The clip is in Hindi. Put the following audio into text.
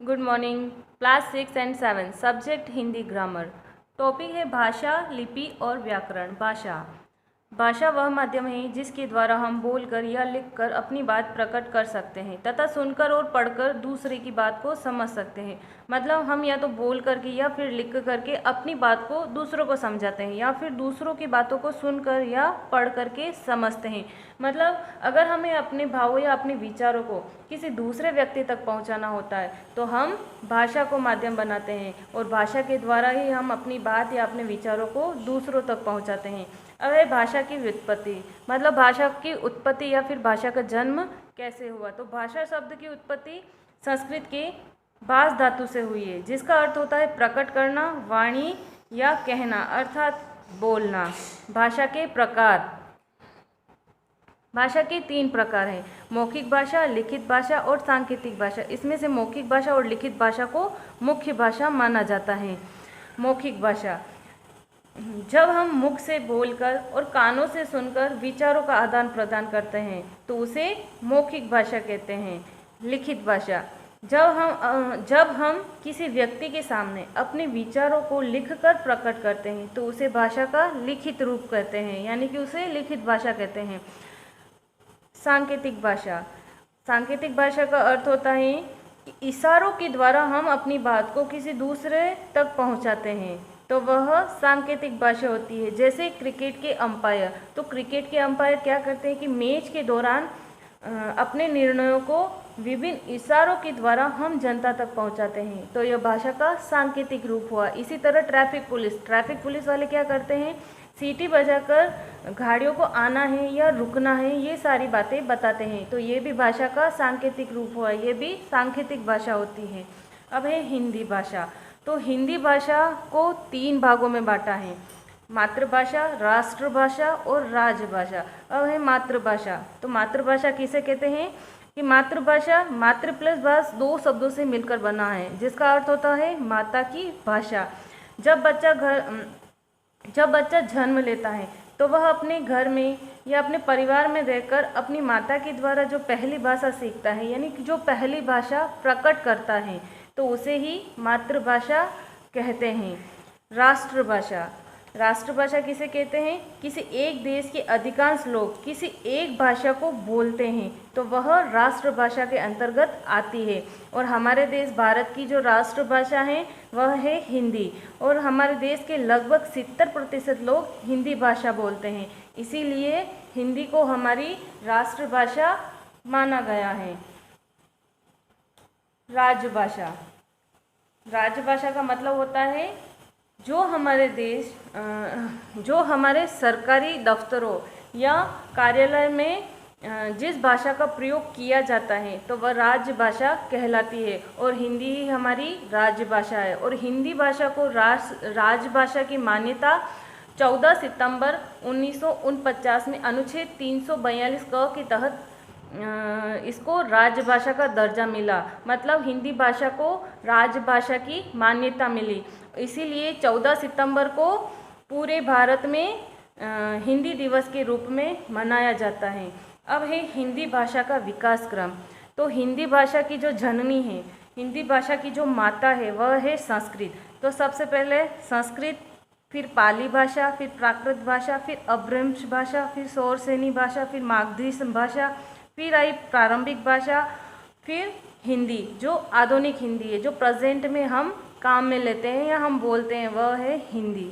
Good morning. Class 6 and 7 subject Hindi grammar. Topic है भाषा, लिपि और व्याकरण। भाषा वह माध्यम है जिसके द्वारा हम बोलकर या लिखकर अपनी बात प्रकट कर सकते हैं तथा सुनकर और पढ़कर दूसरे की बात को समझ सकते हैं। मतलब हम या तो बोल करके या फिर लिख करके अपनी बात को दूसरों को समझाते हैं या फिर दूसरों की बातों को सुनकर या पढ़ करके समझते हैं। मतलब अगर हमें अपने भावों या अपने विचारों को किसी दूसरे व्यक्ति तक पहुंचाना होता है तो हम भाषा को माध्यम बनाते हैं और भाषा के द्वारा ही हम अपनी बात या अपने विचारों को दूसरों तक पहुंचाते हैं। अब है भाषा की व्युत्पत्ति, मतलब भाषा की उत्पत्ति या फिर भाषा का जन्म कैसे हुआ। तो भाषा शब्द की उत्पत्ति संस्कृत के भाष धातु से हुई है, जिसका अर्थ होता है प्रकट करना, वाणी या कहना अर्थात बोलना। भाषा के प्रकार, भाषा के 3 प्रकार हैं, मौखिक भाषा, लिखित भाषा और सांकेतिक भाषा। इसमें से मौखिक भाषा और लिखित भाषा को मुख्य भाषा माना जाता है। मौखिक भाषा, जब हम मुख से बोलकर और कानों से सुनकर विचारों का आदान प्रदान करते हैं तो उसे मौखिक भाषा कहते हैं। लिखित भाषा, जब हम किसी व्यक्ति के सामने अपने विचारों को लिखकर प्रकट करते हैं तो उसे भाषा का लिखित रूप कहते हैं, यानी कि उसे लिखित भाषा कहते हैं। सांकेतिक भाषा, सांकेतिक भाषा का अर्थ होता है कि इशारों के द्वारा हम अपनी बात को किसी दूसरे तक पहुंचाते हैं, तो वह सांकेतिक भाषा होती है। जैसे क्रिकेट के अंपायर, तो क्रिकेट के अंपायर क्या करते हैं कि मैच के दौरान अपने निर्णयों को विभिन्न इशारों के द्वारा हम जनता तक पहुंचाते हैं, तो यह भाषा का सांकेतिक रूप हुआ। इसी तरह ट्रैफिक पुलिस वाले क्या करते हैं, सीटी बजाकर गाड़ियों को आना है या रुकना है, ये सारी बातें बताते हैं, तो ये भी भाषा का सांकेतिक रूप हुआ, ये भी सांकेतिक भाषा होती है। अब है हिंदी भाषा। तो हिंदी भाषा को 3 भागों में बांटा है, मातृभाषा, राष्ट्रभाषा और राजभाषा। अब है मातृभाषा। तो मातृभाषा किसे कहते हैं कि मातृभाषा मातृ प्लस भाष 2 शब्दों से मिलकर बना है, जिसका अर्थ होता है माता की भाषा। जब बच्चा जन्म लेता है तो वह अपने घर में या अपने परिवार में रहकर अपनी माता के द्वारा जो पहली भाषा सीखता है, यानी कि जो पहली भाषा प्रकट करता है, तो उसे ही मातृभाषा कहते हैं। राष्ट्रभाषा, राष्ट्रभाषा किसे कहते हैं, किसी एक देश के अधिकांश लोग किसी एक भाषा को बोलते हैं तो वह राष्ट्रभाषा के अंतर्गत आती है। और हमारे देश भारत की जो राष्ट्रभाषा है वह है हिंदी, और हमारे देश के लगभग 70% लोग हिंदी भाषा बोलते हैं, इसीलिए हिंदी को हमारी राष्ट्रभाषा माना गया है। राजभाषा, राजभाषा का मतलब होता है जो हमारे सरकारी दफ्तरों या कार्यालय में जिस भाषा का प्रयोग किया जाता है तो वह राजभाषा कहलाती है, और हिंदी ही हमारी राजभाषा है। और हिंदी भाषा को राजभाषा की मान्यता 14 सितंबर 1949 में अनुच्छेद 342 क के तहत इसको राजभाषा का दर्जा मिला, मतलब हिंदी भाषा को राजभाषा की मान्यता मिली। इसीलिए 14 सितंबर को पूरे भारत में हिंदी दिवस के रूप में मनाया जाता है। अब है हिंदी भाषा का विकास क्रम। तो हिंदी भाषा की जो जननी है, हिंदी भाषा की जो माता है वह है संस्कृत। तो सबसे पहले संस्कृत, फिर पाली भाषा, फिर प्राकृत भाषा, फिर अपभ्रंश भाषा, फिर सौरसेनी भाषा, फिर मागधी भाषा, फिर आई प्रारंभिक भाषा, फिर हिंदी जो आधुनिक हिंदी है, जो प्रेजेंट में हम काम में लेते हैं या हम बोलते हैं, वह है हिंदी।